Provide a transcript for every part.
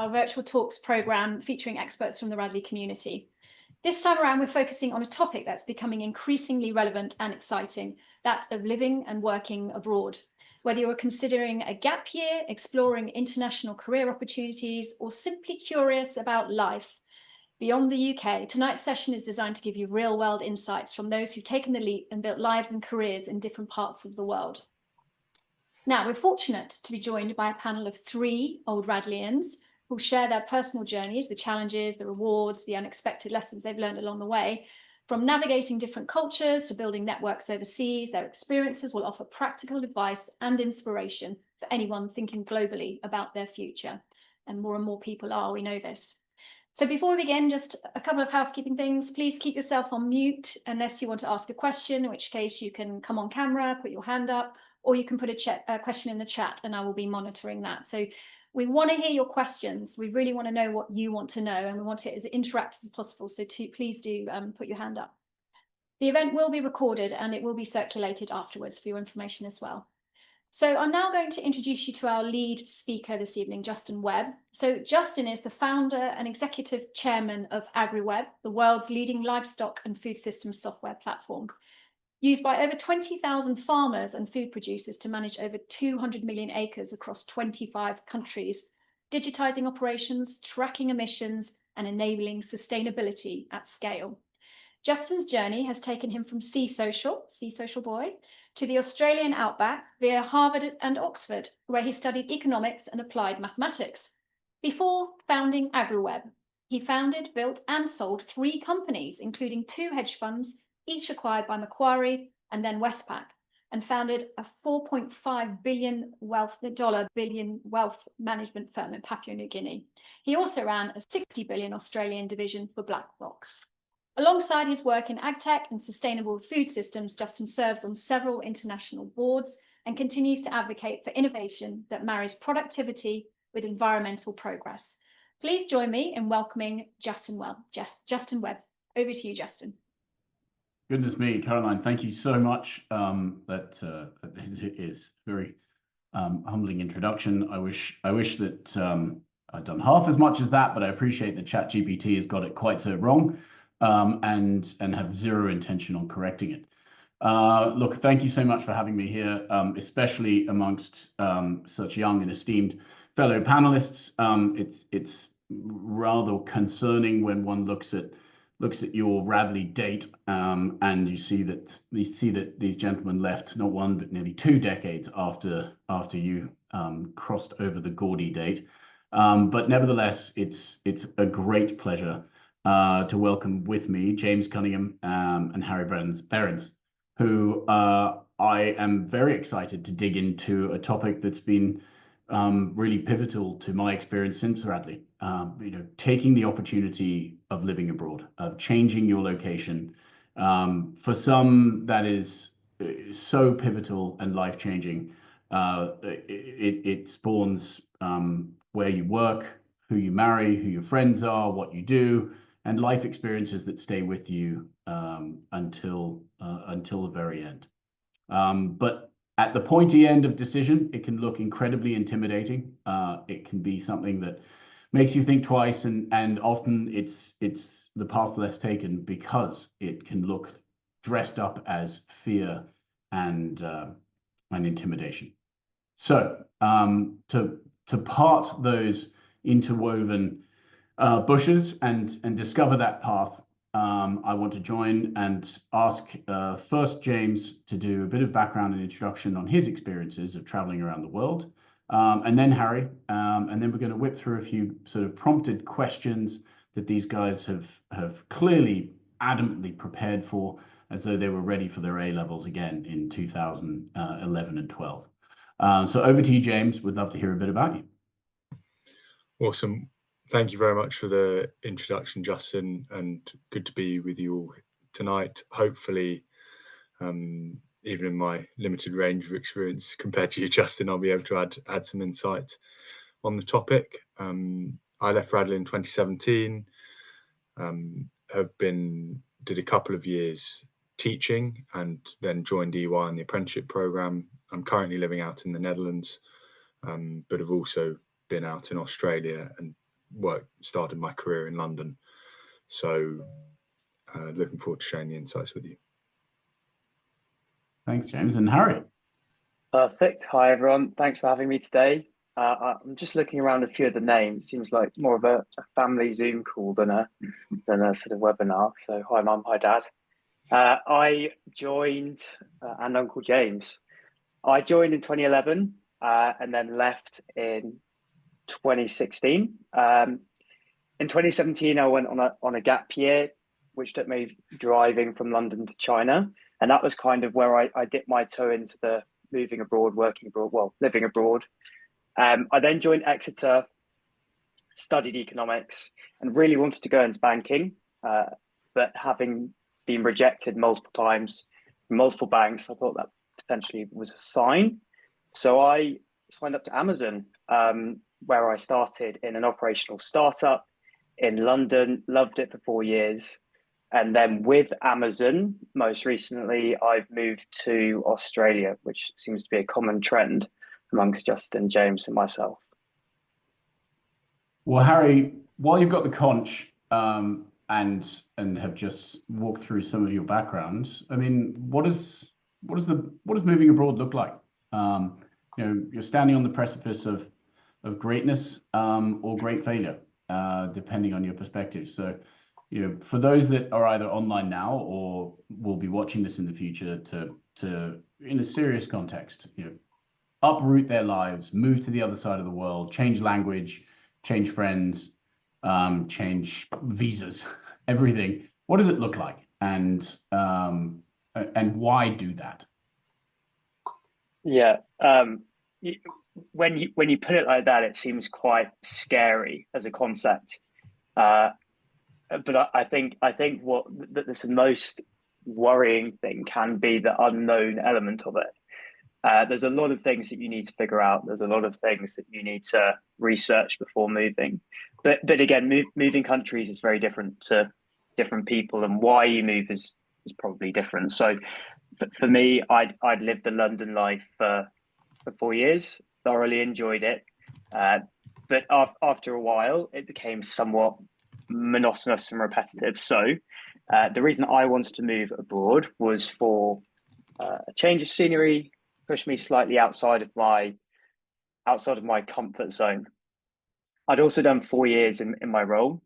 our virtual talks programme featuring experts from the Radley community. This time around, we're focusing on a topic that's becoming increasingly relevant and exciting, that of living and working abroad. Whether you're considering a gap year, exploring international career opportunities, or simply curious about life beyond the UK, tonight's session is designed to give you real-world insights from those who've taken the leap and built lives and careers in different parts of the world. Now, we're fortunate to be joined by a panel of 3 Old Radleians who'll share their personal journeys, the challenges, the rewards, the unexpected lessons they've learned along the way. From navigating different cultures to building networks overseas, their experiences will offer practical advice and inspiration for anyone thinking globally about their future. And more people are, we know this. So before we begin, just a couple of housekeeping things. Please keep yourself on mute unless you want to ask a question, in which case you can come on camera, put your hand up, or you can put a question in the chat and I will be monitoring that. So we want to hear your questions. We really want to know what you want to know, and we want it as interactive as possible. So please do put your hand up. The event will be recorded and it will be circulated afterwards for your information as well. So I'm now going to introduce you to our lead speaker this evening, Justin Webb. So Justin is the founder and executive chairman of AgriWebb, the world's leading livestock and food systems software platform, used by over 20,000 farmers and food producers to manage over 200 million acres across 25 countries, digitizing operations, tracking emissions, and enabling sustainability at scale. Justin's journey has taken him from Sea Social boy, to the Australian outback via Harvard and Oxford, where he studied economics and applied mathematics. Before founding AgriWebb, he founded, built and sold 3 companies, including 2 hedge funds, each acquired by Macquarie and then Westpac, and founded a $4.5 billion wealth management firm in Papua New Guinea. He also ran a 60 billion Australian division for BlackRock. Alongside his work in agtech and sustainable food systems, Justin serves on several international boards and continues to advocate for innovation that marries productivity with environmental progress. Please join me in welcoming Justin Webb. Over to you, Justin. Goodness me, Caroline, thank you so much. That is very humbling introduction. I wish that I'd done half as much as that, but I appreciate that ChatGPT has got it quite so wrong. And have zero intention on correcting it. Look, thank you so much for having me here, especially amongst such young and esteemed fellow panelists. It's rather concerning when one looks at your Radley date and you see that these gentlemen left not 1 but nearly 2 decades after you crossed over the Gordy date. But nevertheless, it's a great pleasure to welcome with me James Cunningham and Harry Behrens, who I am very excited to dig into a topic that's been really pivotal to my experience since Radley. Taking the opportunity of living abroad, of changing your location. For some, that is so pivotal and life-changing. It spawns where you work, who you marry, who your friends are, what you do, and life experiences that stay with you until the very end. But at the pointy end of decision, it can look incredibly intimidating. It can be something that makes you think twice, and often it's the path less taken because it can look dressed up as fear and intimidation. So to part those interwoven bushes and discover that path, I want to join and ask first James to do a bit of background and introduction on his experiences of traveling around the world, and then Harry, and then we're going to whip through a few sort of prompted questions that these guys have clearly adamantly prepared for, as though they were ready for their A-levels again in 2011 and 12. So over to you, James. We'd love to hear a bit about you. Awesome. Thank you very much for the introduction, Justin, and good to be with you all tonight. Hopefully, even in my limited range of experience compared to you, Justin, I'll be able to add some insight on the topic. I left Radley in 2017, did a couple of years teaching and then joined EY in the apprenticeship program. I'm currently living out in the Netherlands, but have also been out in Australia and started my career in London. So looking forward to sharing the insights with you. Thanks, James. And Harry. Perfect. Hi, everyone. Thanks for having me today. I'm just looking around a few of the names. Seems like more of a family Zoom call than a sort of webinar. So hi, Mum. Hi, Dad. I joined, and Uncle James. I joined in 2011 and then left in 2016. In 2017, I went on a gap year, which took me driving from London to China. And that was kind of where I dipped my toe into the moving abroad, working abroad, well, living abroad. I then joined Exeter, studied economics, and really wanted to go into banking. But having been rejected multiple times from multiple banks, I thought that potentially was a sign. So I signed up to Amazon, where I started in an operational startup in London, loved it for 4 years. And then with Amazon, most recently, I've moved to Australia, which seems to be a common trend amongst Justin, James, and myself. Well, Harry, while you've got the conch and have just walked through some of your background, I mean, what does moving abroad look like? You're standing on the precipice of greatness or great failure, depending on your perspective. So, for those that are either online now or will be watching this in the future, to in a serious context, uproot their lives, move to the other side of the world, change language, change friends, change visas, everything. What does it look like, and why do that? Yeah, when you put it like that, it seems quite scary as a concept. But I think what the most worrying thing can be the unknown element of it. There's a lot of things that you need to figure out. There's a lot of things that you need to research before moving. But again, moving countries is very different to different people, and why you move is probably different. So for me, I'd lived the London life for 4 years, thoroughly enjoyed it. But after a while, it became somewhat monotonous and repetitive. So the reason I wanted to move abroad was for a change of scenery, push me slightly outside of my comfort zone. I'd also done 4 years in my role,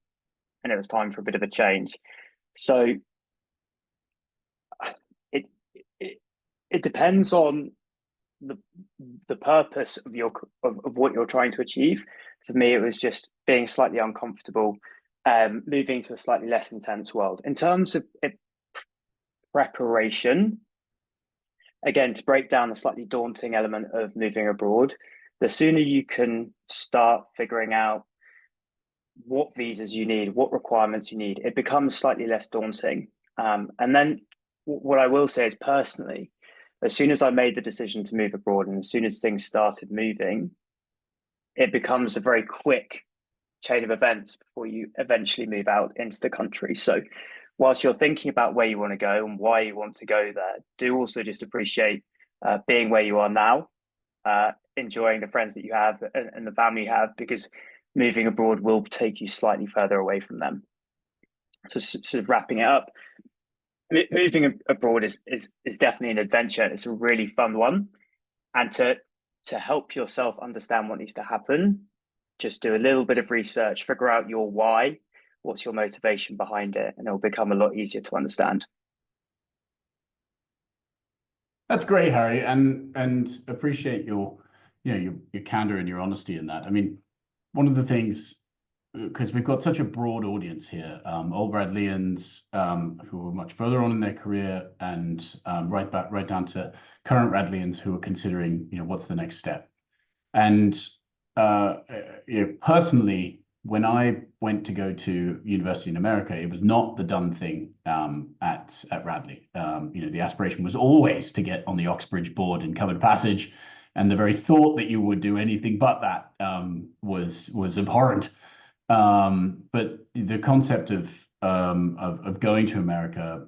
and it was time for a bit of a change. So it depends on the purpose of what you're trying to achieve. For me, it was just being slightly uncomfortable, moving to a slightly less intense world. In terms of preparation, again, to break down the slightly daunting element of moving abroad, the sooner you can start figuring out what visas you need, what requirements you need, it becomes slightly less daunting. And then what I will say is, personally, as soon as I made the decision to move abroad and as soon as things started moving, it becomes a very quick chain of events before you eventually move out into the country. So whilst you're thinking about where you want to go and why you want to go there, do also just appreciate being where you are now, enjoying the friends that you have and the family you have, because moving abroad will take you slightly further away from them. So sort of wrapping it up, moving abroad is definitely an adventure. It's a really fun one. And to help yourself understand what needs to happen, just do a little bit of research, figure out your why, what's your motivation behind it, and it'll become a lot easier to understand. That's great, Harry, and appreciate your candor and your honesty in that. I mean, one of the things, because we've got such a broad audience here, Old Radleians who are much further on in their career, and right down to current Radleians who are considering, what's the next step. And personally, when I went to go to university in America, it was not the done thing at Radley. The aspiration was always to get on the Oxbridge board in covered passage, and the very thought that you would do anything but that was abhorrent. But the concept of going to America,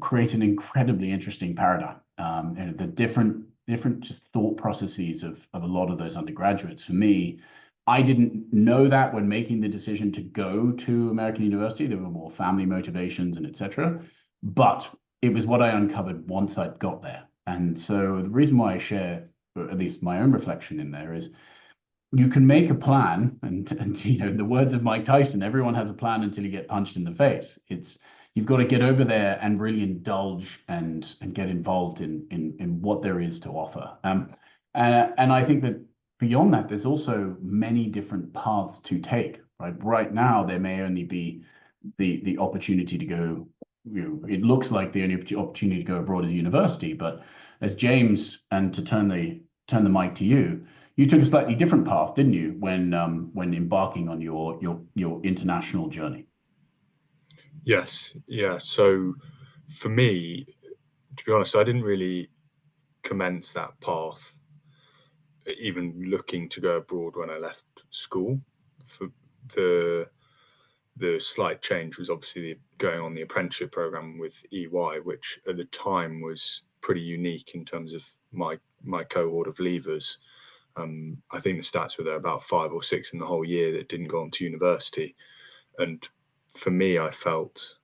create an incredibly interesting paradigm. The different just thought processes of a lot of those undergraduates. For me, I didn't know that when making the decision to go to American University. There were more family motivations and etc. But it was what I uncovered once I'd got there. And so the reason why I share, or at least my own reflection in there, is you can make a plan, and you know, in the words of Mike Tyson, everyone has a plan until you get punched in the face. It's you've got to get over there and really indulge and get involved in what there is to offer. And I think that beyond that, there's also many different paths to take. Right now, there may only be the opportunity to go. You know, it looks like the only opportunity to go abroad is university, but as James, and to turn the mic to you, you took a slightly different path, didn't you, when embarking on your international journey? Yes, yeah. So for me, to be honest, I didn't really commence that path, even looking to go abroad when I left school. For the slight change was obviously going on the apprenticeship program with EY, which at the time was pretty unique in terms of my cohort of leavers. I think the stats were there about 5 or 6 in the whole year that didn't go on to university. And for me, I felt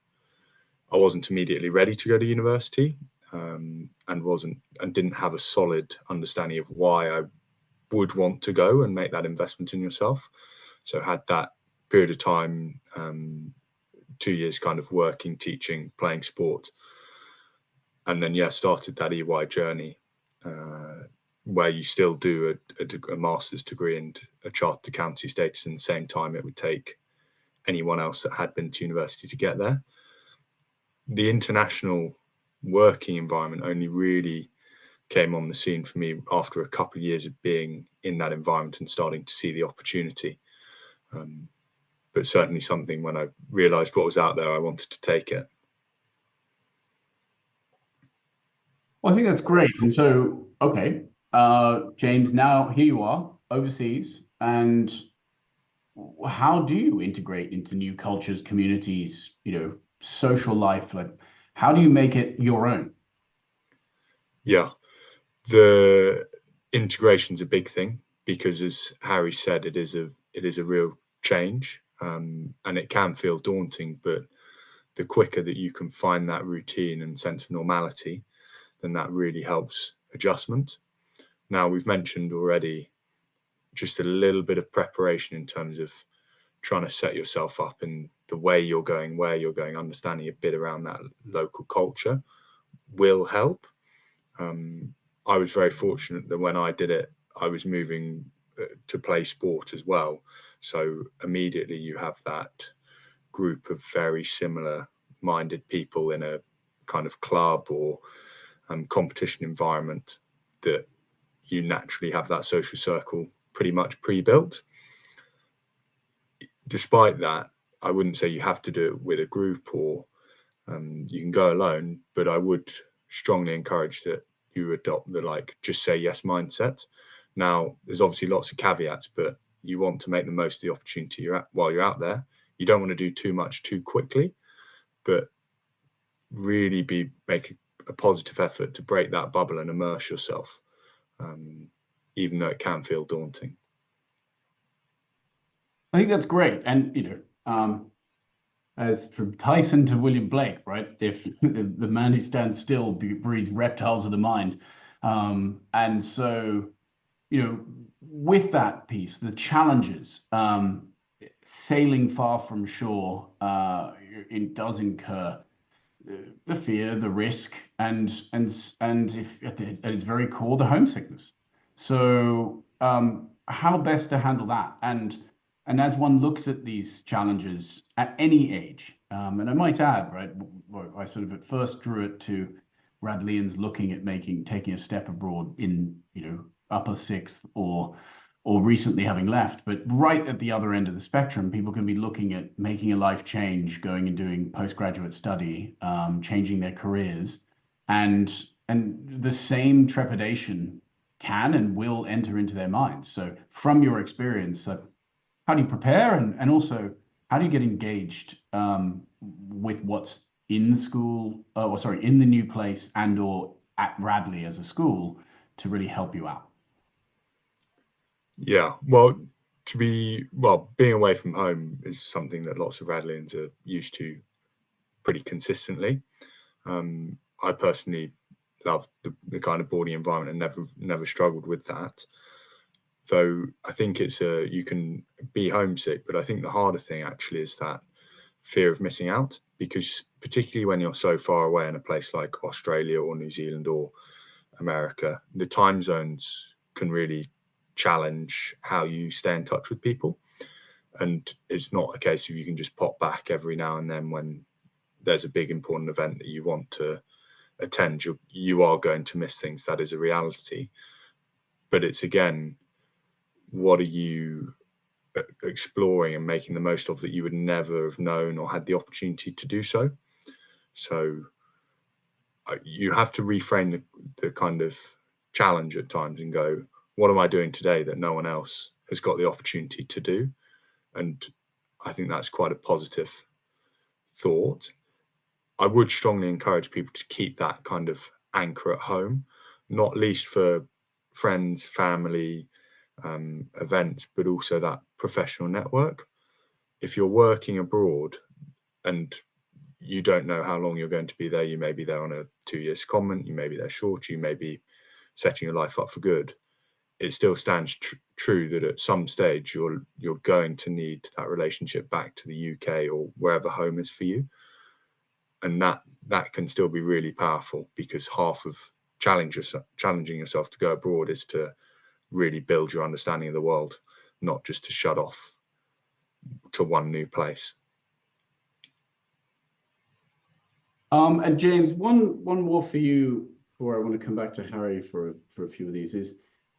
I wasn't immediately ready to go to university, and didn't have a solid understanding of why I would want to go and make that investment in yourself. So had that period of time, 2 years kind of working, teaching, playing sport. And then, started that EY journey, where you still do a master's degree and a chartered accountancy status in the same time it would take anyone else that had been to university to get there. The international working environment only really came on the scene for me after a couple of years of being in that environment and starting to see the opportunity. But certainly something, when I realized what was out there, I wanted to take it. Well, I think that's great. And so, okay, James, now here you are overseas, and how do you integrate into new cultures, communities, you know, social life? Like, how do you make it your own? Yeah, the integration's a big thing because, as Harry said, it is a real change, and it can feel daunting. But the quicker that you can find that routine and sense of normality, then that really helps adjustment. Now, we've mentioned already just a little bit of preparation in terms of trying to set yourself up in the way you're going, where you're going, understanding a bit around that local culture will help. I was very fortunate that when I did it, I was moving to play sport as well. So immediately you have that group of very similar minded people in a kind of club or competition environment that you naturally have that social circle pretty much pre-built. Despite that, I wouldn't say you have to do it with a group or you can go alone, but I would strongly encourage that you adopt the just say yes mindset. Now, there's obviously lots of caveats, but you want to make the most of the opportunity while you're out there. You don't want to do too much too quickly, but really make a positive effort to break that bubble and immerse yourself, even though it can feel daunting. I think that's great. And, you know, as from Tyson to William Blake, right? If the man who stands still breeds reptiles of the mind. And so, you know, with that piece, the challenges, sailing far from shore, it does incur the fear, the risk, and if at its very core, the homesickness. So, how best to handle that? And as one looks at these challenges at any age, and I might add, right, I sort of at first drew it to Radleians looking at taking a step abroad in, you know, upper sixth or recently having left, but right at the other end of the spectrum, people can be looking at making a life change, going and doing postgraduate study, changing their careers, and the same trepidation can and will enter into their minds. So from your experience, how do you prepare, and also how do you get engaged with what's in the school, in the new place and/or at Radley as a school to really help you out? Yeah, well, being away from home is something that lots of Radleians are used to pretty consistently. I personally love the kind of boarding environment and never struggled with that. Though I think you can be homesick, but I think the harder thing actually is that fear of missing out, because particularly when you're so far away in a place like Australia or New Zealand or America, the time zones can really challenge how you stay in touch with people. And it's not a case of you can just pop back every now and then when there's a big important event that you want to attend. You are going to miss things. That is a reality. But it's, again, what are you exploring and making the most of that you would never have known or had the opportunity to do so? So you have to reframe the kind of challenge at times and go, what am I doing today that no one else has got the opportunity to do? And I think that's quite a positive thought. I would strongly encourage people to keep that kind of anchor at home, not least for friends, family, events, but also that professional network. If you're working abroad and you don't know how long you're going to be there, you may be there on a 2-year secondment, you may be there short, you may be setting your life up for good. It still stands true that at some stage you're going to need that relationship back to the UK or wherever home is for you. And that can still be really powerful, because half of challenging yourself to go abroad is to really build your understanding of the world, not just to shut off to one new place. And James, one more for you before I want to come back to Harry for a few of these, is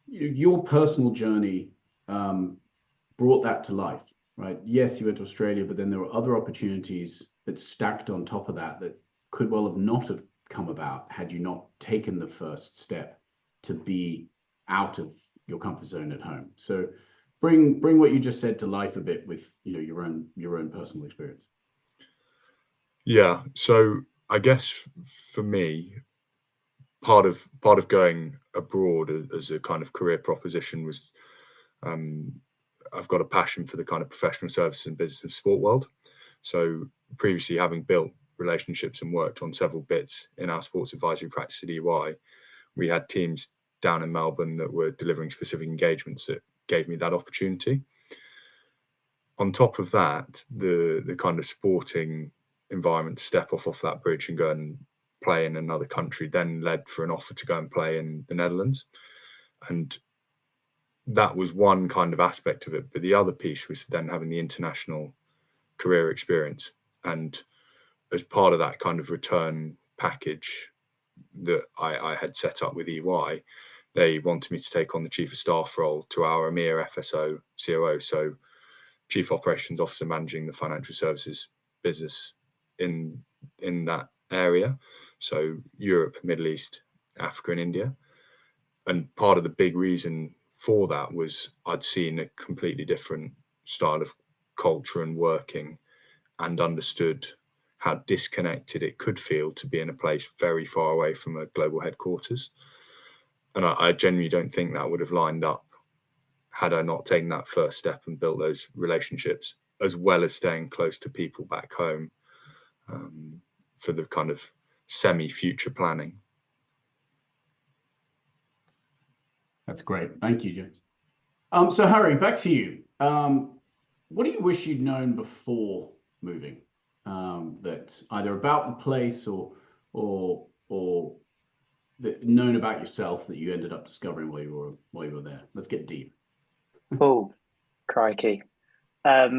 your personal journey brought that to life, right? Yes, you went to Australia, but then there were other opportunities that stacked on top of that could well have come about had you not taken the first step to be out of your comfort zone at home. So bring what you just said to life a bit with your own personal experience. Yeah, so I guess for me, part of going abroad as a kind of career proposition was I've got a passion for the kind of professional services and business of sport world. So previously, having built relationships and worked on several bits in our sports advisory practice at EY, we had teams down in Melbourne that were delivering specific engagements that gave me that opportunity. On top of that, the kind of sporting environment to step off that bridge and go and play in another country then led for an offer to go and play in the Netherlands. And that was one kind of aspect of it. But the other piece was then having the international career experience. And as part of that kind of return package that I had set up with EY, they wanted me to take on the chief of staff role to our EMEA FSO COO. So chief operations officer managing the financial services business in that area. So Europe, Middle East, Africa and India. And part of the big reason for that was I'd seen a completely different style of culture and working, and understood how disconnected it could feel to be in a place very far away from a global headquarters. And I genuinely don't think that would have lined up had I not taken that first step and built those relationships, as well as staying close to people back home for the kind of semi-future planning. That's great. Thank you, James. So Harry, back to you. What do you wish you'd known before moving? That either about the place or that known about yourself that you ended up discovering while you were there. Let's get deep. Oh, crikey. I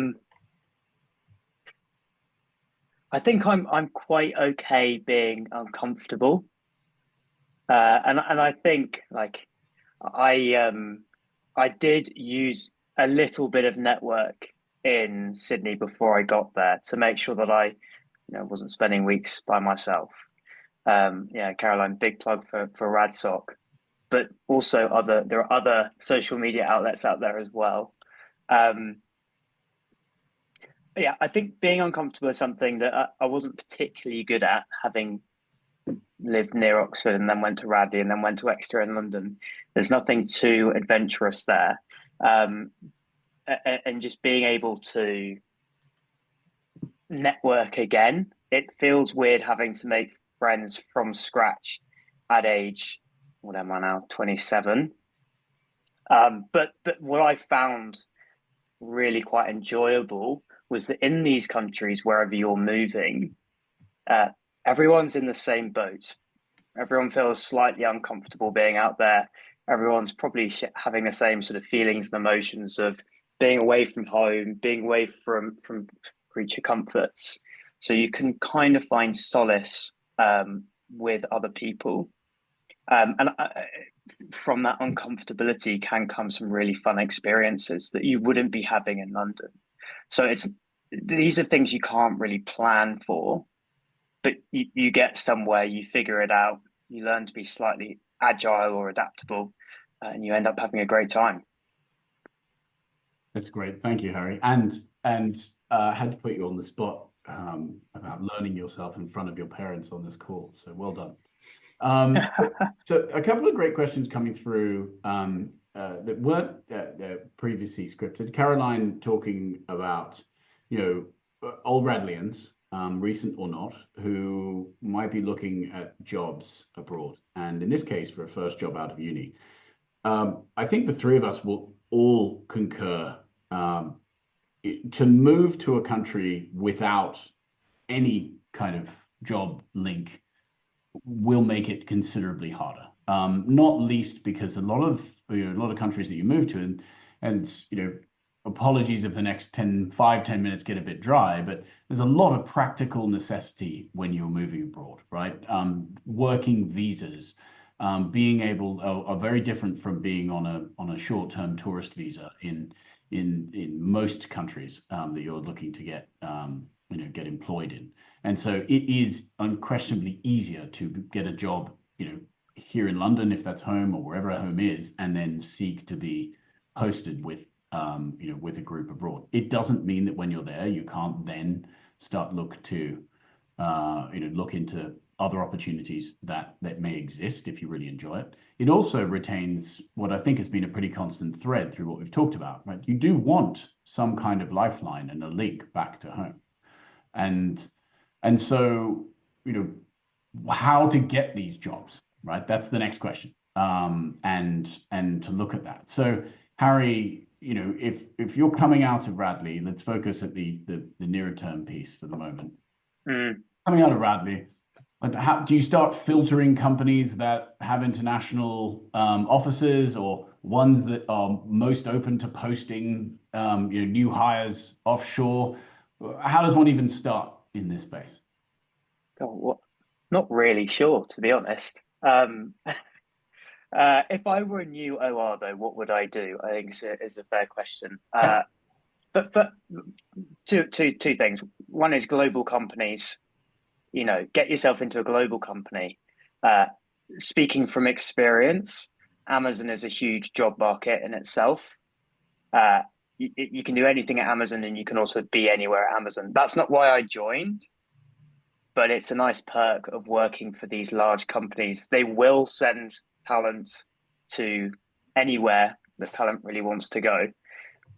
think I'm quite okay being uncomfortable. And I think like I did use a little bit of network in Sydney before I got there to make sure that I wasn't spending weeks by myself. Caroline, big plug for RadSoc, but also there are other social media outlets out there as well. I think being uncomfortable is something that I wasn't particularly good at, having lived near Oxford and then went to Radley and then went to Exeter in London. There's nothing too adventurous there. and just being able to network again. It feels weird having to make friends from scratch at age, what am I now, 27. But what I found really quite enjoyable was that in these countries, wherever you're moving, everyone's in the same boat. Everyone feels slightly uncomfortable being out there. Everyone's probably having the same sort of feelings and emotions of being away from home, being away from creature comforts. So you can kind of find solace with other people. And from that uncomfortability can come some really fun experiences that you wouldn't be having in London. So these are things you can't really plan for, but you get somewhere, you figure it out, you learn to be slightly agile or adaptable, and you end up having a great time. That's great. Thank you, Harry. And had to put you on the spot about learning yourself in front of your parents on this call. So well done. So a couple of great questions coming through that weren't previously scripted. Caroline talking about, Old Radleians, recent or not, who might be looking at jobs abroad. And in this case, for a first job out of uni. I think the three of us will all concur to move to a country without any kind of job link will make it considerably harder. Not least because a lot of countries that you move to, and apologies if the next 10 minutes get a bit dry, but there's a lot of practical necessity when you're moving abroad, right? Working visas, being able are very different from being on a short-term tourist visa in most countries that you're looking to get get employed in. And so it is unquestionably easier to get a job, here in London, if that's home or wherever home is, and then seek to be posted with, with a group abroad. It doesn't mean that when you're there, you can't then start look into other opportunities that may exist if you really enjoy it. It also retains what I think has been a pretty constant thread through what we've talked about, right? You do want some kind of lifeline and a link back to home. And so, how to get these jobs, right? That's the next question. And to look at that. So Harry, if you're coming out of Radley, let's focus at the nearer term piece for the moment. Coming out of Radley, how do you start filtering companies that have international offices, or ones that are most open to posting new hires offshore? How does one even start in this space? Oh, not really sure, to be honest. If I were a new OR, though, what would I do? I think is a fair question. But two things. One is global companies. Get yourself into a global company. Speaking from experience, Amazon is a huge job market in itself. You can do anything at Amazon, and you can also be anywhere at Amazon. That's not why I joined, but it's a nice perk of working for these large companies. They will send talent to anywhere that talent really wants to go.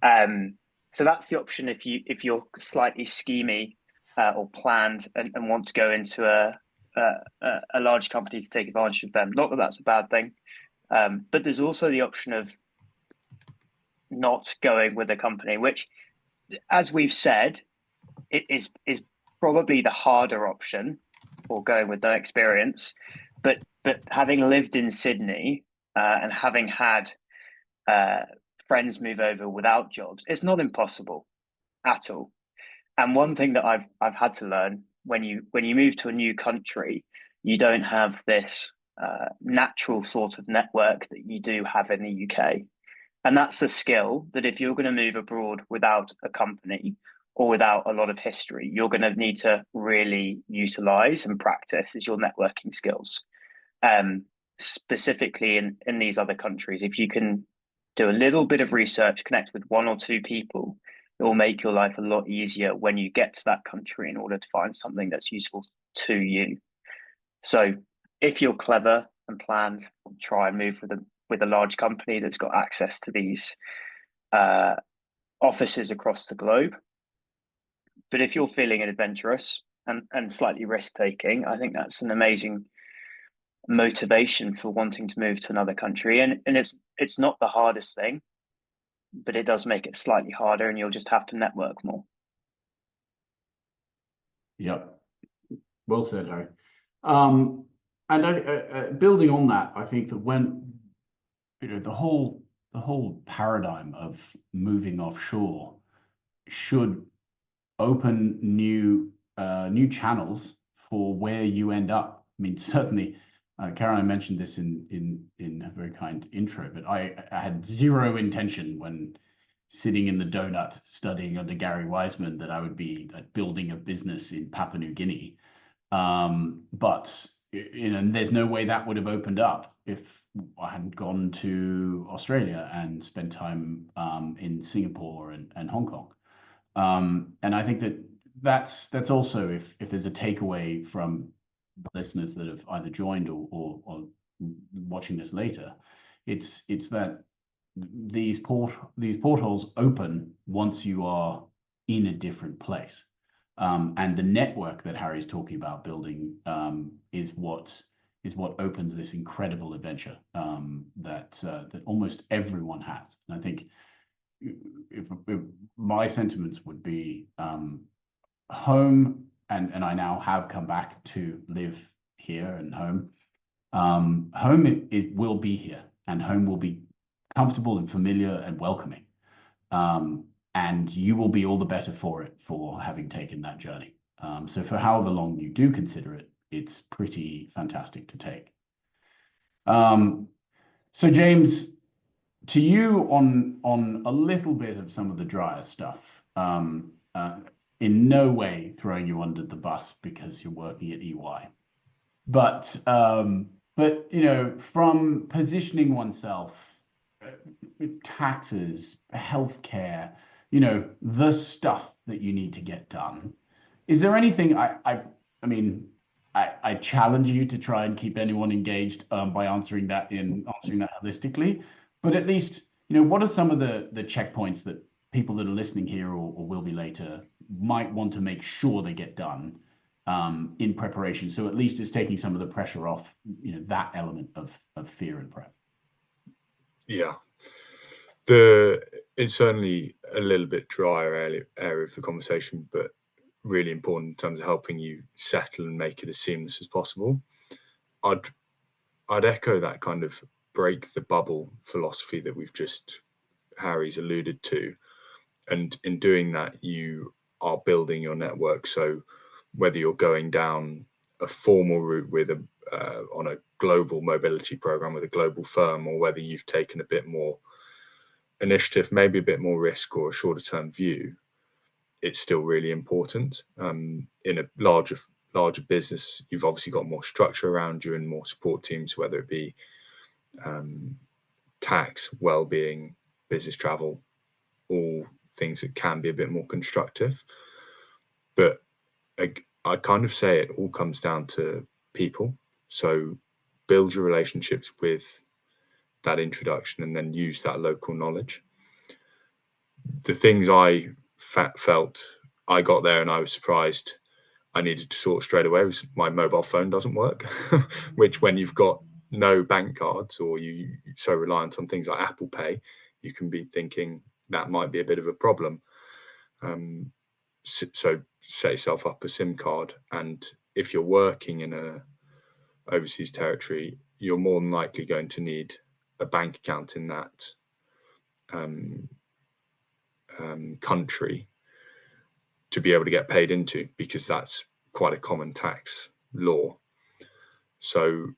So that's the option if you're slightly schemy or planned and want to go into a large company to take advantage of them. Not that that's a bad thing, but there's also the option of not going with a company, which, as we've said, it is probably the harder option, or going with no experience. But having lived in Sydney and having had friends move over without jobs, it's not impossible at all. And one thing that I've had to learn, when you move to a new country, you don't have this natural sort of network that you do have in the UK. And that's a skill that if you're going to move abroad without a company or without a lot of history, you're going to need to really utilize and practice is your networking skills. Specifically in these other countries, if you can do a little bit of research, connect with one or two people, it will make your life a lot easier when you get to that country in order to find something that's useful to you. So if you're clever and planned, try and move with a large company that's got access to these offices across the globe. But if you're feeling adventurous and slightly risk taking, I think that's an amazing motivation for wanting to move to another country. And it's not the hardest thing, but it does make it slightly harder, and you'll just have to network more. Yep. Well said, Harry. And building on that, I think that when the whole paradigm of moving offshore should open new channels for where you end up. I mean, certainly, Caroline mentioned this in a very kind intro, but I had zero intention when sitting in the donut studying under Gary Wiseman that I would be building a business in Papua New Guinea. But there's no way that would have opened up if I hadn't gone to Australia and spent time in Singapore and Hong Kong. And I think that's also, if there's a takeaway from listeners that have either joined or watching this later, it's that these portholes open once you are in a different place. And the network that Harry's talking about building is what opens this incredible adventure that almost everyone has. And I think if my sentiments would be home, and I now have come back to live here, and home will be here, and home will be comfortable and familiar and welcoming. And you will be all the better for it for having taken that journey. So for however long you do consider it, it's pretty fantastic to take. So James, to you on a little bit of some of the drier stuff, in no way throwing you under the bus because you're working at EY, but from positioning oneself, taxes, healthcare, the stuff that you need to get done. Is there anything I challenge you to try and keep anyone engaged by answering that holistically, but at least, what are some of the checkpoints that people that are listening here or will be later might want to make sure they get done in preparation? So at least it's taking some of the pressure off, that element of fear and prep. Yeah. It's certainly a little bit drier area of the conversation, but really important in terms of helping you settle and make it as seamless as possible. I'd echo that kind of break the bubble philosophy that Harry's alluded to. And in doing that, you are building your network. So whether you're going down a formal route with on a global mobility program with a global firm, or whether you've taken a bit more initiative, maybe a bit more risk or a shorter term view, it's still really important. In a larger business, you've obviously got more structure around you and more support teams, whether it be tax, well-being, business travel, all things that can be a bit more constructive. But I kind of say it all comes down to people. So build your relationships with that introduction and then use that local knowledge. The things I felt I got there and I was surprised I needed to sort straight away was my mobile phone doesn't work, which when you've got no bank cards or you're so reliant on things like Apple Pay, you can be thinking that might be a bit of a problem. So set yourself up a SIM card, and if you're working in a overseas territory, you're more than likely going to need a bank account in that country to be able to get paid into, because that's quite a common tax law. So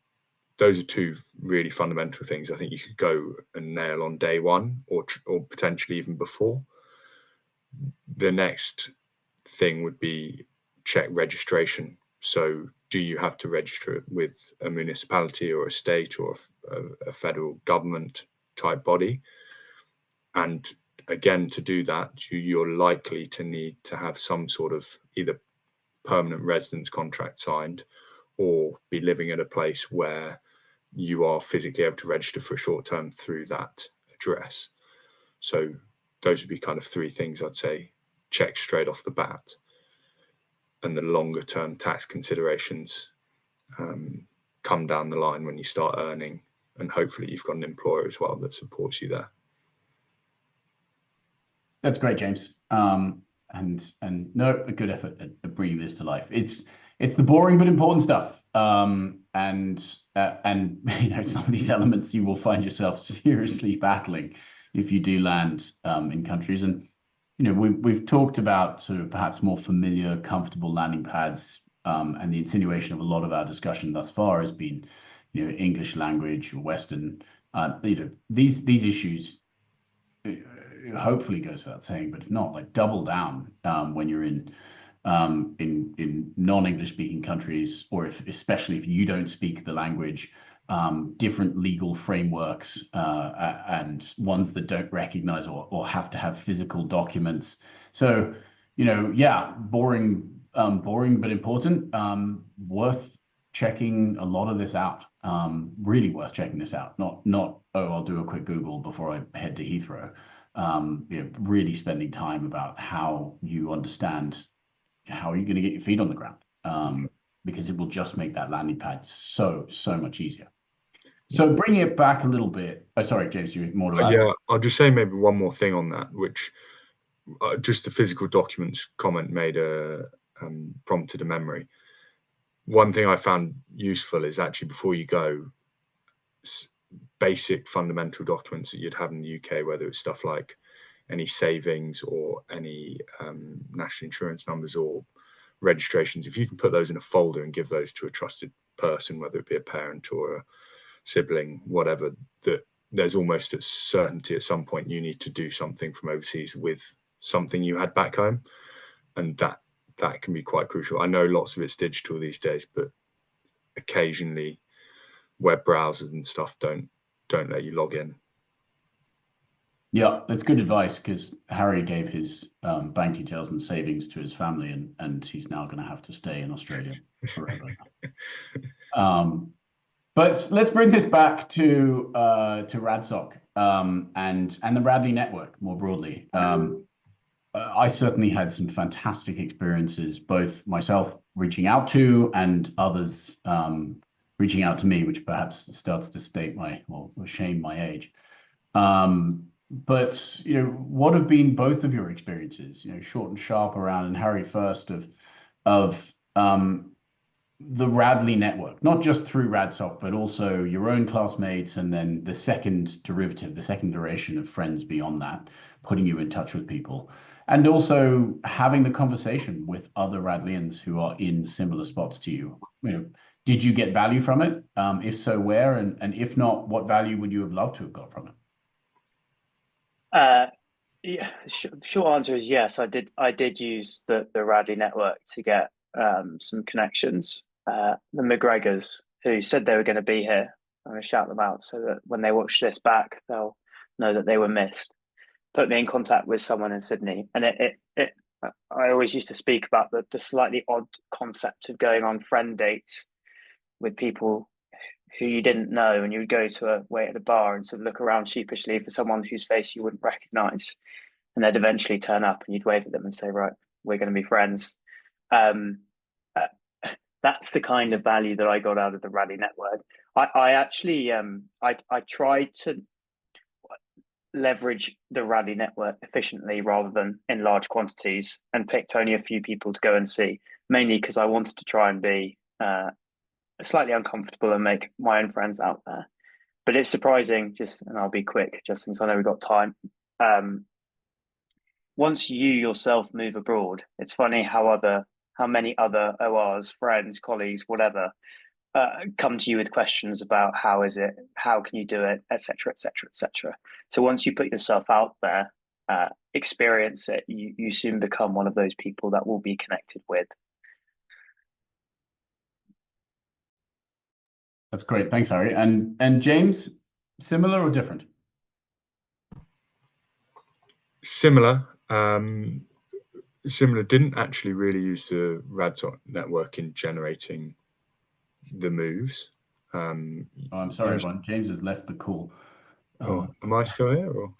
those are two really fundamental things I think you could go and nail on day one, or potentially even before. The next thing would be check registration. So do you have to register with a municipality or a state or a federal government type body? And again, to do that, you're likely to need to have some sort of either permanent residence contract signed or be living at a place where you are physically able to register for a short term through that address. So those would be kind of three things I'd say check straight off the bat. And the longer term tax considerations come down the line when you start earning, and hopefully you've got an employer as well that supports you there. That's great, James. And no, a good effort at bringing this to life. It's the boring but important stuff. And you know, some of these elements you will find yourself seriously battling if you do land in countries. And you know, we've talked about sort of perhaps more familiar, comfortable landing pads, and the insinuation of a lot of our discussion thus far has been, you know, English language or Western. You know, these issues. Hopefully goes without saying, but if not, like double down when you're in non-English speaking countries, or especially if you don't speak the language, different legal frameworks and ones that don't recognize or have to have physical documents. So, you know, yeah, boring but important. Worth checking a lot of this out. Really worth checking this out. Not oh, I'll do a quick Google before I head to Heathrow. You know, really spending time about how you understand how you're going to get your feet on the ground, because it will just make that landing pad so much easier. So bringing it back a little bit. Oh, sorry, James, you more about Yeah, I'll just say maybe one more thing on that, which just the physical documents comment made prompted a memory. One thing I found useful is actually before you go, basic fundamental documents that you'd have in the UK, whether it's stuff like any savings or any national insurance numbers or registrations, if you can put those in a folder and give those to a trusted person, whether it be a parent or a sibling, whatever, that there's almost a certainty at some point you need to do something from overseas with something you had back home. And that can be quite crucial. I know lots of it's digital these days, but occasionally web browsers and stuff don't let you log in. Yeah, that's good advice, because Harry gave his bank details and savings to his family, and he's now going to have to stay in Australia forever. But let's bring this back to RadSoc and the Radley network more broadly. I certainly had some fantastic experiences, both myself reaching out to and others reaching out to me, which perhaps starts to state or shame my age. But you know, what have been both of your experiences? You know, short and sharp around, and Harry first, of the Radley network, not just through RadSoc, but also your own classmates, and then the second derivative, the second iteration of friends beyond that, putting you in touch with people, and also having the conversation with other Radleians who are in similar spots to you. You know, did you get value from it? If so, where? And if not, what value would you have loved to have got from it? Yeah, short answer is yes. I did use the Radley network to get some connections. The McGregors, who said they were going to be here, I'm going to shout them out so that when they watch this back, they'll know that they were missed. Put me in contact with someone in Sydney, and I always used to speak about the slightly odd concept of going on friend dates with people who you didn't know, and you would go to wait at a bar and sort of look around sheepishly for someone whose face you wouldn't recognize, and they'd eventually turn up and you'd wave at them and say, right, we're going to be friends. That's the kind of value that I got out of the Radley network. I actually I tried to leverage the Radley network efficiently rather than in large quantities, and picked only a few people to go and see, mainly because I wanted to try and be slightly uncomfortable and make my own friends out there. But it's surprising, and I'll be quick, just since I know we've got time. Once you yourself move abroad, it's funny how many other ORs, friends, colleagues, whatever, come to you with questions about how is it, how can you do it, etc., etc., etc. So once you put yourself out there, experience it, you soon become one of those people that will be connected with. That's great. Thanks, Harry. And James, similar or different? Similar. Similar. Didn't actually really use the RadSoc network in generating the moves. I'm sorry, everyone. James has left the call. Oh, am I still here? Or?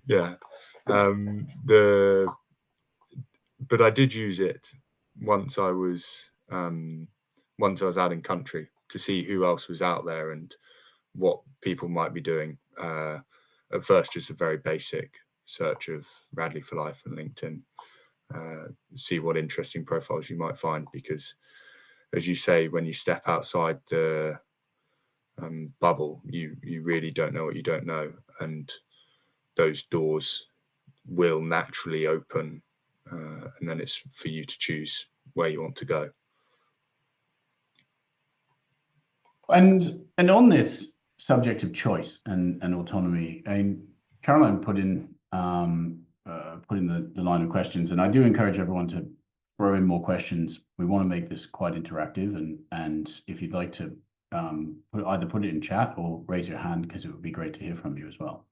Yeah. But I did use it once I was out in country to see who else was out there and what people might be doing. At first, just a very basic search of Radley for Life on LinkedIn. See what interesting profiles you might find, because, as you say, when you step outside the bubble, you really don't know what you don't know, and those doors will naturally open, and then it's for you to choose where you want to go. And on this subject of choice and autonomy, Caroline put in the line of questions, and I do encourage everyone to throw in more questions. We want to make this quite interactive, and if you'd like to either put it in chat or raise your hand, because it would be great to hear from you as well.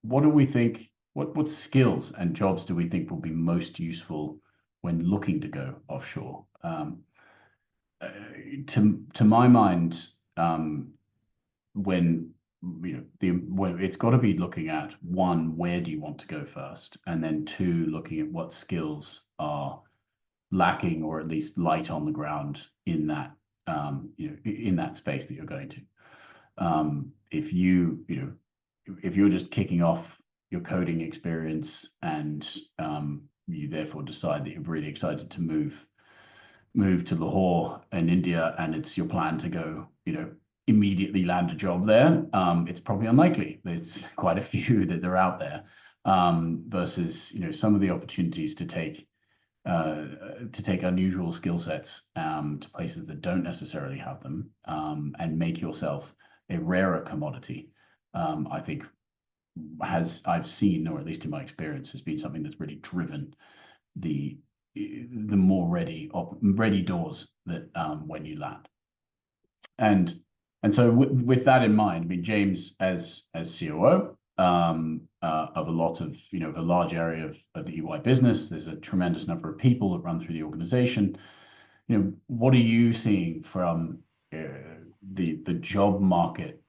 What do we think? What skills and jobs do we think will be most useful when looking to go offshore? To my mind, it's got to be looking at, one, where do you want to go first, and then two, looking at what skills are lacking or at least light on the ground in that in that space that you're going to. If you're just kicking off your coding experience and you therefore decide that you're really excited to move to Lahore in India, and it's your plan to go, immediately land a job there, it's probably unlikely. There's quite a few that are out there, versus some of the opportunities to take unusual skill sets to places that don't necessarily have them, and make yourself a rarer commodity. I think I've seen, or at least in my experience, has been something that's really driven the more ready doors that when you land. And so with that in mind, I mean, James as COO of a lot of of a large area of the EY business, there's a tremendous number of people that run through the organization. What are you seeing from the job market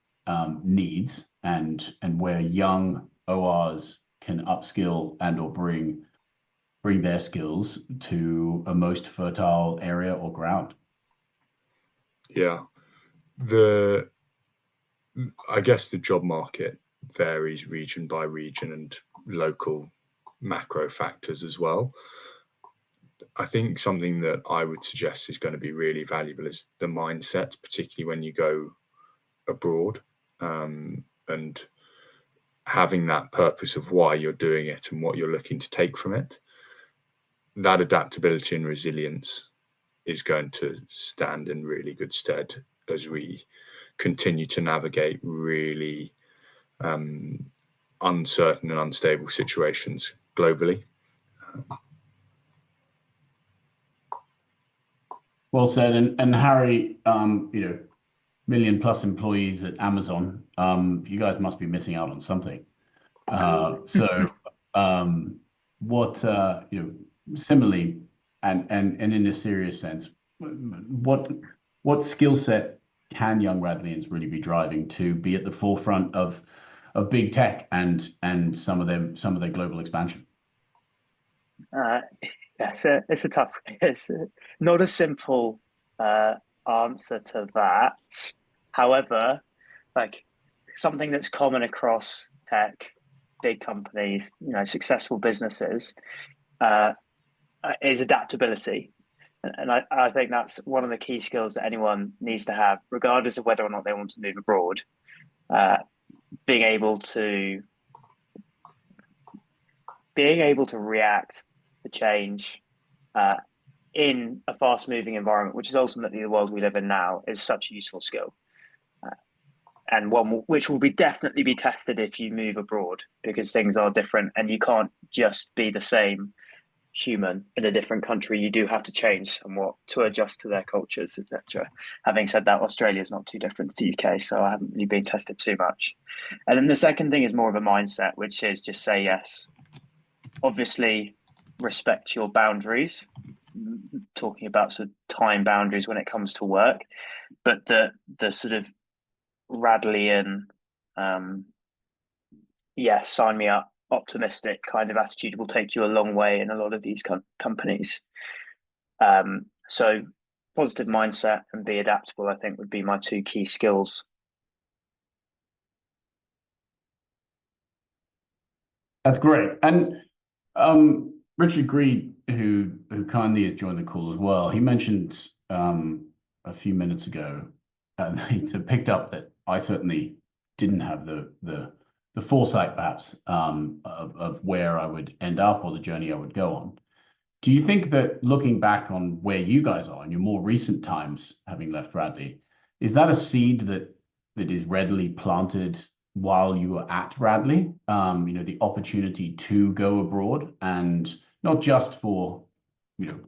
needs, and where young ORs can upskill and or bring their skills to a most fertile area or ground? Yeah, I guess the job market varies region by region and local macro factors as well. I think something that I would suggest is going to be really valuable is the mindset, particularly when you go abroad, and having that purpose of why you're doing it and what you're looking to take from it. That adaptability and resilience is going to stand in really good stead as we continue to navigate really uncertain and unstable situations globally. Well said. And Harry, million plus employees at Amazon, you guys must be missing out on something. What similarly, and in a serious sense, what skill set can young Radleians really be driving to be at the forefront of big tech and some of their global expansion? It's a tough. It's not a simple answer to that. However, like something that's common across tech, big companies, successful businesses, is adaptability. And I think that's one of the key skills that anyone needs to have, regardless of whether or not they want to move abroad. Being able to react to change in a fast-moving environment, which is ultimately the world we live in now, is such a useful skill, and one which will definitely be tested if you move abroad, because things are different, and you can't just be the same human in a different country. You do have to change somewhat to adjust to their cultures, etc. Having said that, Australia is not too different to the UK, so I haven't really been tested too much. And then the second thing is more of a mindset, which is just say yes. Obviously, respect your boundaries, talking about sort of time boundaries when it comes to work, but the sort of Radleian, sign me up, optimistic kind of attitude will take you a long way in a lot of these companies. So positive mindset and be adaptable, I think, would be my two key skills. That's great. And Richard Greed, who kindly has joined the call as well, he mentioned a few minutes ago, he picked up that I certainly didn't have the foresight, perhaps, of where I would end up or the journey I would go on. Do you think that looking back on where you guys are in your more recent times, having left Radley, is that a seed that is readily planted while you were at Radley? The opportunity to go abroad, and not just for,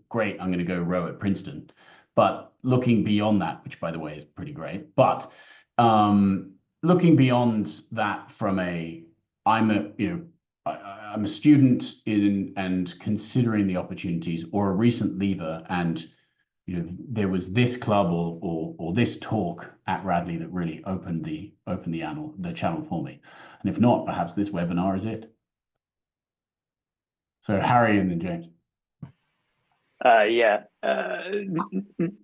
great, I'm going to go row at Princeton, but looking beyond that, which by the way is pretty great, but looking beyond that from I'm a student and considering the opportunities, or a recent leaver, and there was this club or this talk at Radley that really opened the channel for me. And if not, perhaps this webinar is it. So Harry and then James.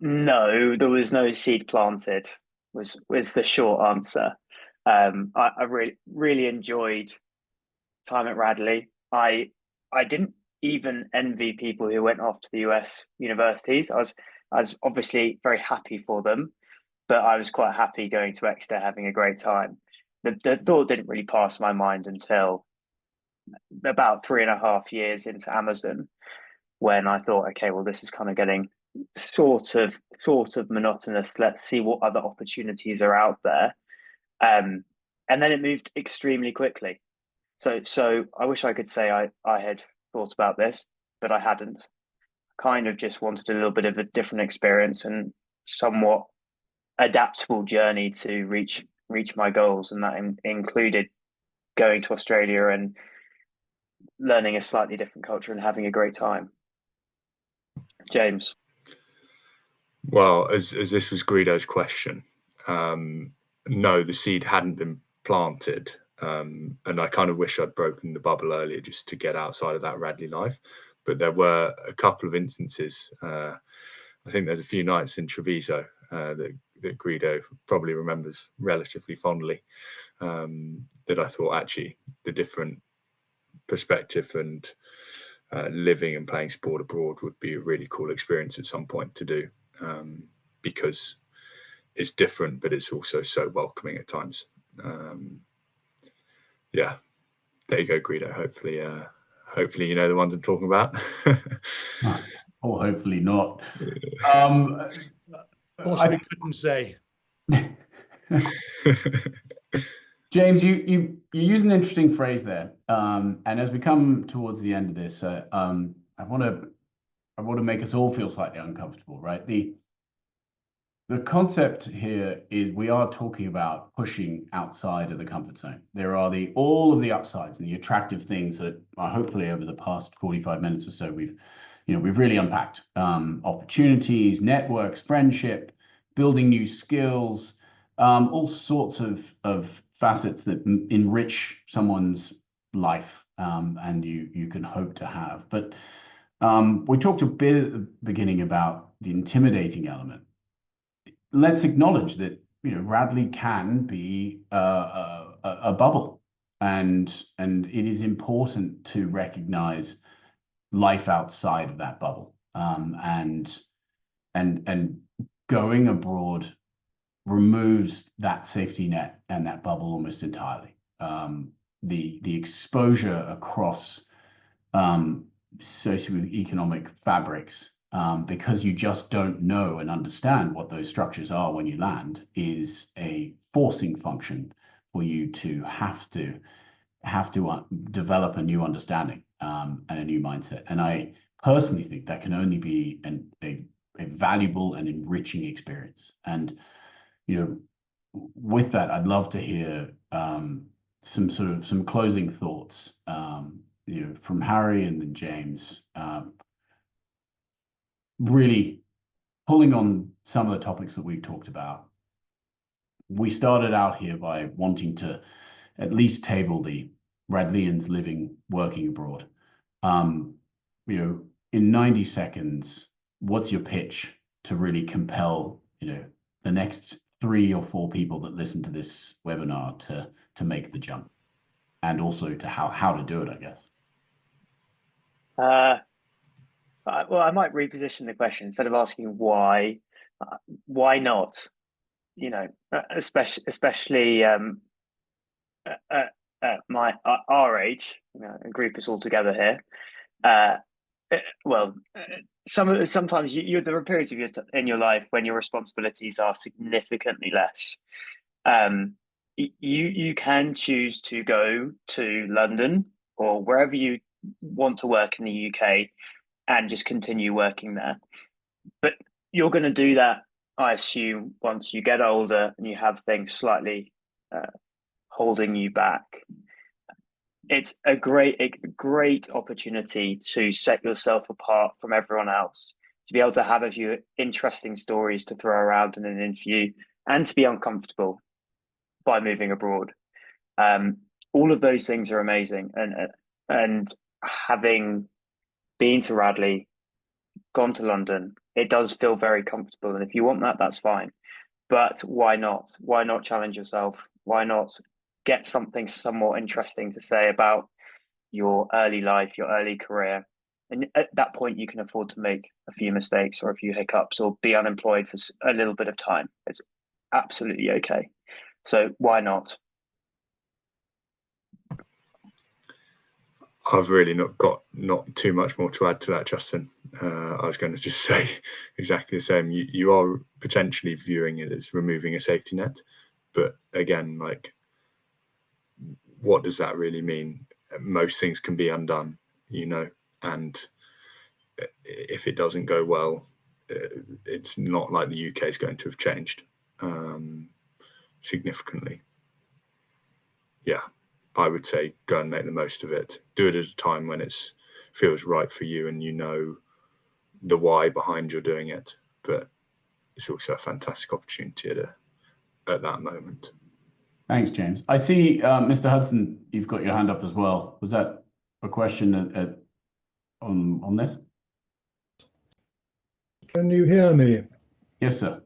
No, there was no seed planted. Was the short answer. I really enjoyed time at Radley. I didn't even envy people who went off to the US universities. I was obviously very happy for them, but I was quite happy going to Exeter, having a great time. The thought didn't really pass my mind until about 3.5 years into Amazon, when I thought, okay, well, this is kind of getting sort of monotonous. Let's see what other opportunities are out there. And then it moved extremely quickly. So I wish I could say I had thought about this, but I hadn't. Kind of just wanted a little bit of a different experience and somewhat adaptable journey to reach my goals, and that included going to Australia and learning a slightly different culture and having a great time. James. Well, as this was Guido's question, no, the seed hadn't been planted. And I kind of wish I'd broken the bubble earlier just to get outside of that Radley life. But there were a couple of instances. I think there's a few nights in Treviso that Guido probably remembers relatively fondly, that I thought actually the different perspective and living and playing sport abroad would be a really cool experience at some point to do, because it's different, but it's also so welcoming at times. Yeah, there you go, Guido. Hopefully you know the ones I'm talking about. Or hopefully not. We couldn't say. James, you use an interesting phrase there, and as we come towards the end of this, I want to make us all feel slightly uncomfortable, right? The concept here is we are talking about pushing outside of the comfort zone. There are all of the upsides and the attractive things that hopefully over the past 45 minutes or so we've really unpacked. Opportunities, networks, friendship, building new skills, all sorts of facets that enrich someone's life, and you can hope to have. But we talked a bit at the beginning about the intimidating element. Let's acknowledge that Radley can be a bubble, and it is important to recognize life outside of that bubble, and going abroad removes that safety net and that bubble almost entirely. The exposure across socioeconomic fabrics, because you just don't know and understand what those structures are when you land, is a forcing function for you to have to develop a new understanding and a new mindset. And I personally think that can only be a valuable and enriching experience. And with that, I'd love to hear some closing thoughts, from Harry and then James. really pulling on some of the topics that we've talked about. We started out here by wanting to at least table the Radleians living, working abroad. In 90 seconds, what's your pitch to really compel, the next 3 or 4 people that listen to this webinar to make the jump, and also to how to do it, I guess? Well, I might reposition the question. Instead of asking why not? Especially at our age, a group is all together here. Sometimes there are periods in your life when your responsibilities are significantly less. You can choose to go to London or wherever you want to work in the UK and just continue working there. But you're going to do that, I assume, once you get older and you have things slightly holding you back. It's a great opportunity to set yourself apart from everyone else, to be able to have a few interesting stories to throw around in an interview, and to be uncomfortable by moving abroad. All of those things are amazing, and having been to Radley, gone to London, it does feel very comfortable. And if you want that, that's fine. But why not? Why not challenge yourself? Why not get something somewhat interesting to say about your early life, your early career? And at that point, you can afford to make a few mistakes or a few hiccups or be unemployed for a little bit of time. It's absolutely okay. So why not? I've really not too much more to add to that, Justin. I was going to just say exactly the same. You are potentially viewing it as removing a safety net, but again, like, what does that really mean? Most things can be undone, and if it doesn't go well, it's not like the UK is going to have changed significantly. Yeah, I would say go and make the most of it. Do it at a time when it feels right for you and you know the why behind your doing it. But it's also a fantastic opportunity at that moment. Thanks, James. I see, Mr. Hudson, you've got your hand up as well. Was that a question on this? Can you hear me? Yes, sir.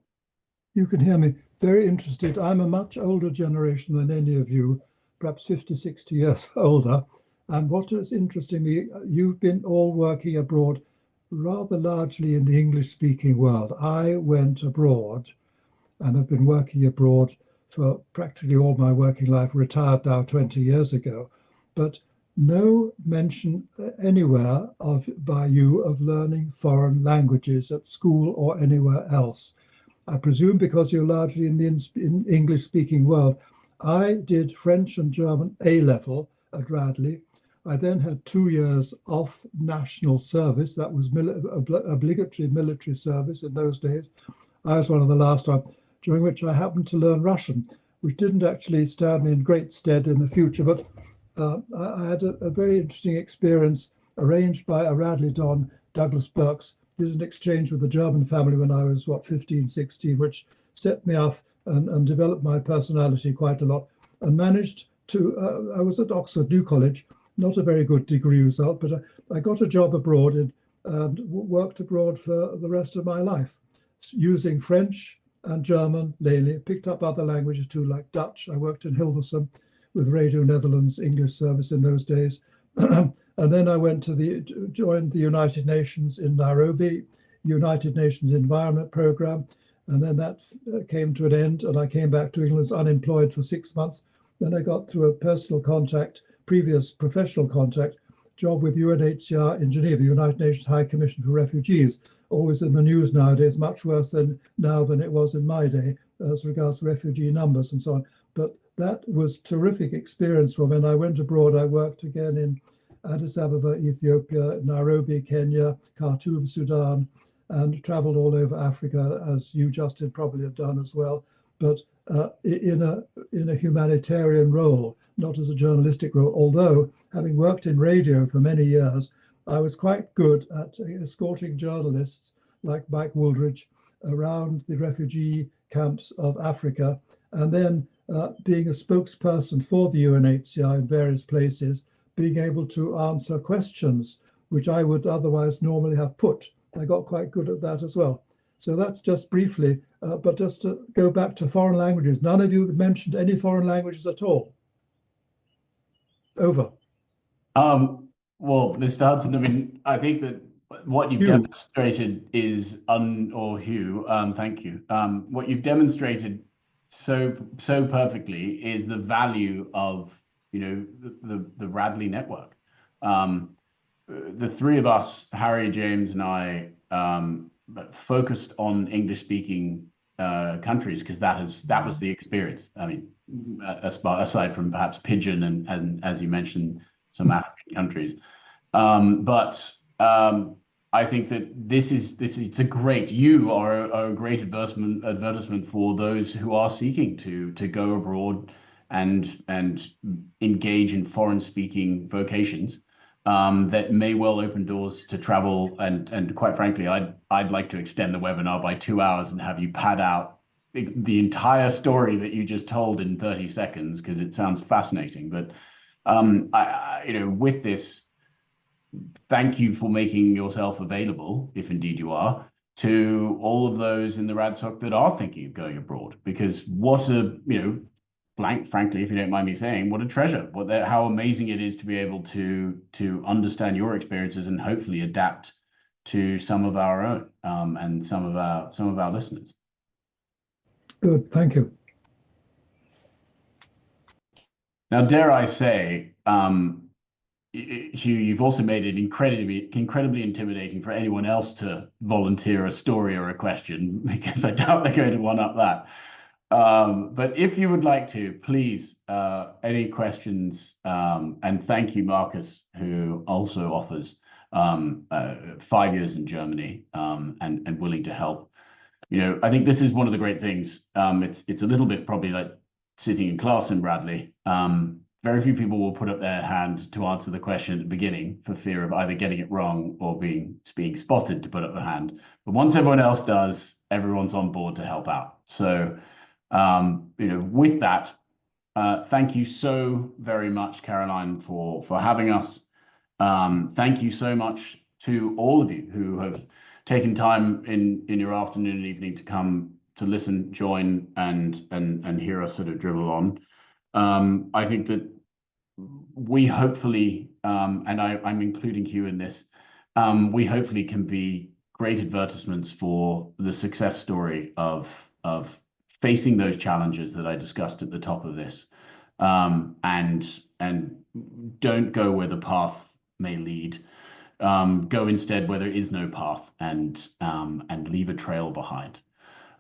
You can hear me. Very interested. I'm a much older generation than any of you, perhaps 50, 60 years older. And what is interesting me, you've been all working abroad rather largely in the English-speaking world. I went abroad and have been working abroad for practically all my working life, retired now 20 years ago, but no mention anywhere by you of learning foreign languages at school or anywhere else. I presume because you're largely in the English-speaking world. I did French and German A-level at Radley. I then had 2 years off national service. That was obligatory military service in those days. I was one of the last ones, during which I happened to learn Russian, which didn't actually stand me in great stead in the future. But I had a very interesting experience arranged by a Radley Don, Douglas Burks. Did an exchange with the German family when I was, 15, 16, which set me off and developed my personality quite a lot, and managed to, I was at Oxford New College, not a very good degree result, but I got a job abroad and worked abroad for the rest of my life, using French and German mainly, picked up other languages too, like Dutch. I worked in Hilversum with Radio Netherlands English service in those days. And then I went to joined the United Nations in Nairobi, United Nations Environment Programme, and then that came to an end, and I came back to England unemployed for 6 months. Then I got through a personal contact, previous professional contact, job with UNHCR in Geneva, United Nations High Commission for Refugees, always in the news nowadays, much worse than it was in my day as regards refugee numbers and so on. But that was terrific experience for me. And I went abroad. I worked again in Addis Ababa, Ethiopia, Nairobi, Kenya, Khartoum, Sudan, and traveled all over Africa, as you, Justin, probably have done as well, but in a humanitarian role, not as a journalistic role. Although, having worked in radio for many years, I was quite good at escorting journalists like Mike Wooldridge, around the refugee camps of Africa, and then being a spokesperson for the UNHCR in various places, being able to answer questions which I would otherwise normally have put. I got quite good at that as well. So that's just briefly, but just to go back to foreign languages, none of you mentioned any foreign languages at all. Over. Well, Mr. Hudson, I mean, I think that what you've demonstrated is Hugh, thank you. What you've demonstrated so perfectly is the value of, you know, the Radley network. The three of us, Harry, James, and I, focused on English-speaking countries because that was the experience. I mean, aside from perhaps Pigeon and as you mentioned, some African countries. I think that it's a great, you are a great advertisement for those who are seeking to go abroad and engage in foreign speaking vocations that may well open doors to travel. And quite frankly, I'd like to extend the webinar by 2 hours and have you pad out the entire story that you just told in 30 seconds because it sounds fascinating. But you know, with this, thank you for making yourself available, if indeed you are, to all of those in the RADSOC that are thinking of going abroad. Because what a, you know, frankly, if you don't mind me saying, what a treasure! How amazing it is to be able to understand your experiences and hopefully adapt to some of our own and some of our listeners. Good, thank you. Now, dare I say, Hugh, you've also made it incredibly intimidating for anyone else to volunteer a story or a question, because I doubt they're going to one-up that. But if you would like to, please, any questions, and thank you, Marcus, who also offers 5 years in Germany and willing to help. You know, I think this is one of the great things. It's a little bit probably like sitting in class in Radley. Very few people will put up their hand to answer the question at the beginning for fear of either getting it wrong or being spotted to put up the hand. But once everyone else does, everyone's on board to help out. So, you know, with that, thank you so very much, Caroline, for having us. Thank you so much to all of you who have taken time in your afternoon and evening to come to listen, join, and hear us sort of dribble on. I think that we hopefully, and I'm including Hugh in this, we hopefully can be great advertisements for the success story of facing those challenges that I discussed at the top of this, and don't go where the path may lead. Go instead where there is no path, and leave a trail behind.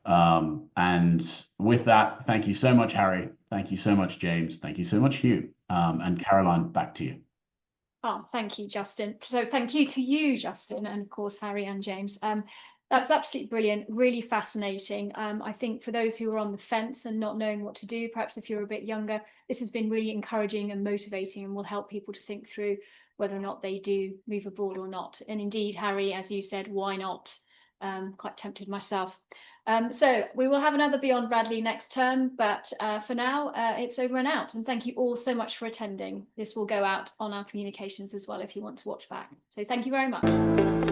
And with that, thank you so much, Harry. Thank you so much, James. Thank you so much, Hugh. And Caroline, back to you. Oh, thank you, Justin. So thank you to you, Justin, and of course, Harry and James. That's absolutely brilliant, really fascinating. I think for those who are on the fence and not knowing what to do, perhaps if you're a bit younger, this has been really encouraging and motivating and will help people to think through whether or not they do move abroad or not. And indeed, Harry, as you said, why not? Quite tempted myself. So we will have another Beyond Radley next term, but for now, it's over and out. And thank you all so much for attending. This will go out on our communications as well if you want to watch back. So thank you very much.